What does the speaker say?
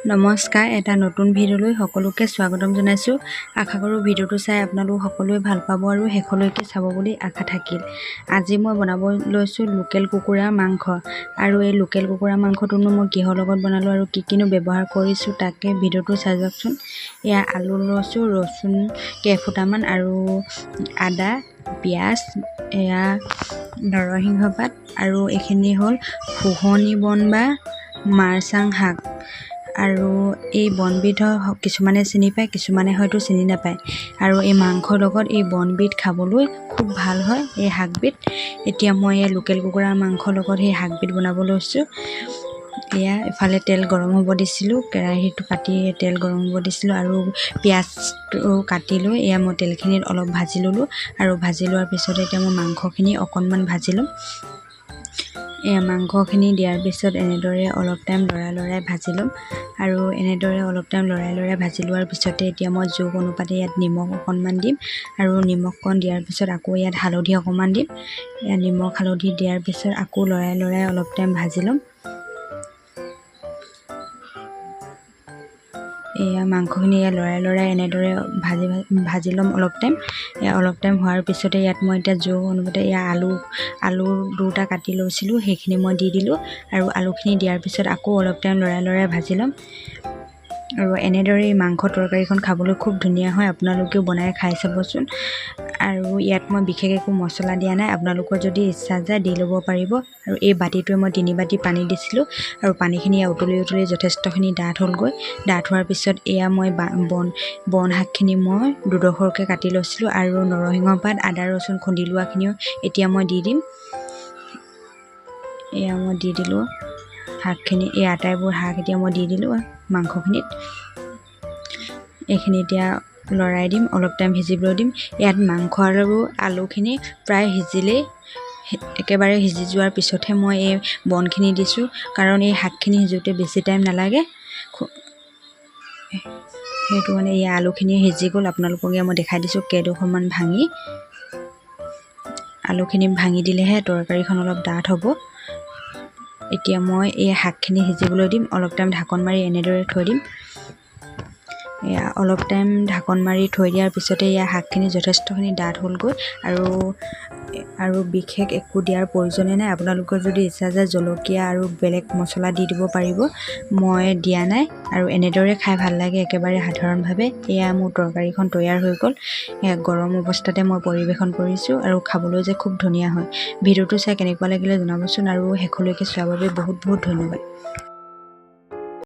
নমস্কাৰ, এটা নতুন ভিডিঅ'লৈ সকলোকে স্বাগতম জনাইছোঁ। আশা কৰোঁ ভিডিঅ'টো চাই আপোনালোক সকলোৱে ভাল পাব আৰু শেষলৈকে চাব বুলি আশা থাকিল। আজি মই বনাব লৈছোঁ লোকেল কুকুৰাৰ মাংস। আৰু এই লোকেল কুকুৰা মাংসটোনো মই কিহৰ লগত বনালোঁ আৰু কিনো ব্যৱহাৰ কৰিছোঁ তাকে ভিডিঅ'টো চাই যাওকচোন। এয়া আলু লৈছোঁ, ৰচুন কেইফুটামান আৰু আদা, পিঁয়াজ, এয়া নৰসিংহ পাত আৰু এইখিনি হ'ল শুহনি বন বা মাৰচাং শাক। আৰু এই বনবিধ কিছুমানে চিনি পায়, কিছুমানে হয়তো চিনি নাপায়। আৰু এই মাংসৰ লগত এই বনবিধ খাবলৈ খুব ভাল হয় এই শাকবিধ। এতিয়া মই এই লোকেল কুকুৰাৰ মাংসৰ লগত সেই শাকবিধ বনাব লৈছোঁ। এয়া এফালে তেল গৰম হ'ব দিছিলোঁ, কেৰাহীটো পাতি তেল গৰম হ'ব দিছিলোঁ আৰু পিঁয়াজটো কাটি লৈ এয়া মই তেলখিনিত অলপ ভাজি ল'লোঁ। আৰু ভাজি লোৱাৰ পিছত এতিয়া মই মাংসখিনি অকণমান ভাজি ল'ম। এয়া মাংসখিনি দিয়াৰ পিছত এনেদৰে অলপ টাইম লৰাই ভাজি ল'ম। আৰু এনেদৰে অলপ টাইম লৰাই ভাজি লোৱাৰ পিছতে এতিয়া মই জোখ অনুপাতে ইয়াত নিমখ অকণমান দিম। আৰু নিমখকণ দিয়াৰ পিছত আকৌ ইয়াত হালধি অকণমান দিম। ইয়াত নিমখ হালধি দিয়াৰ পিছত আকৌ লৰাই অলপ টাইম ভাজি ল'ম। এয়া মাংসখিনি ইয়াত লৰাই এনেদৰে ভাজি ল'ম অলপ টাইম। অলপ টাইম হোৱাৰ পিছতে ইয়াত মই এতিয়া জোখ অনুপাতে এয়া আলু দুটা কাটি লৈছিলোঁ, সেইখিনি মই দি দিলোঁ। আৰু আলুখিনি দিয়াৰ পিছত আকৌ অলপ টাইম লৰাই ভাজি ল'ম। আৰু এনেদৰে এই মাংস তৰকাৰীখন খাবলৈ খুব ধুনীয়া হয়, আপোনালোকেও বনাই খাই চাবচোন। আৰু ইয়াত মই বিশেষ একো মছলা দিয়া নাই, আপোনালোকৰ যদি ইচ্ছা যায় দি ল'ব পাৰিব। আৰু এই বাতিটোৱে মই 3 বাতি পানী দিছিলোঁ। আৰু পানীখিনি উতলি যথেষ্টখিনি ডাঠ হ'লগৈ। ডাঠ হোৱাৰ পিছত এয়া মই বন শাকখিনি মই দুডোখৰকৈ কাটি লৈছিলোঁ। আৰু নৰসিংহ পাত, আদা ৰচুন খুন্দি লোৱাখিনিও এতিয়া মই দি দিম। এয়া মই দি দিলোঁ শাকখিনি, এই আটাইবোৰ শাক এতিয়া মই দি দিলোঁ মাংসখিনিত। এইখিনি এতিয়া লৰাই দিম, অলপ টাইম সিজিবলৈ দিম। ইয়াত মাংস আৰু আলুখিনি প্ৰায় সিজিলেই, একেবাৰে সিজি যোৱাৰ পিছতহে মই এই বনখিনি দিছোঁ, কাৰণ এই শাকখিনি সিজোতে বেছি টাইম নালাগে। সেইটো মানে এই আলুখিনি সিজি গ'ল। আপোনালোকক মই দেখাই দিছোঁ কেইডোখৰমান ভাঙি। আলুখিনি ভাঙি দিলেহে তৰকাৰীখন অলপ ডাঠ হ'ব। এতিয়া মই এই শাকখিনি সিজিবলৈ দিম, অলপ টাইম ঢাকন মাৰি এনেদৰে থৈ দিম। এয়া অলপ টাইম ঢাকন মাৰি থৈ দিয়াৰ পিছতে ইয়াৰ শাকখিনি যথেষ্টখিনি ডাঠ হ'লগৈ। আৰু বিশেষ একো দিয়াৰ প্ৰয়োজনে নাই। আপোনালোকৰ যদি ইচ্ছা যায় জলকীয়া আৰু বেলেগ মছলা দি দিব পাৰিব, মই দিয়া নাই। আৰু এনেদৰে খাই ভাল লাগে একেবাৰে সাধাৰণভাৱে। এয়া মোৰ তৰকাৰীখন তৈয়াৰ হৈ গ'ল। এয়া গৰম অৱস্থাতে মই পৰিৱেশন কৰিছোঁ আৰু খাবলৈ যে খুব ধুনীয়া হয়। ভিডিঅ'টো চাই কেনেকুৱা লাগিলে জনাবচোন আৰু শেষলৈকে চোৱাৰ বাবে বহুত ধন্যবাদ।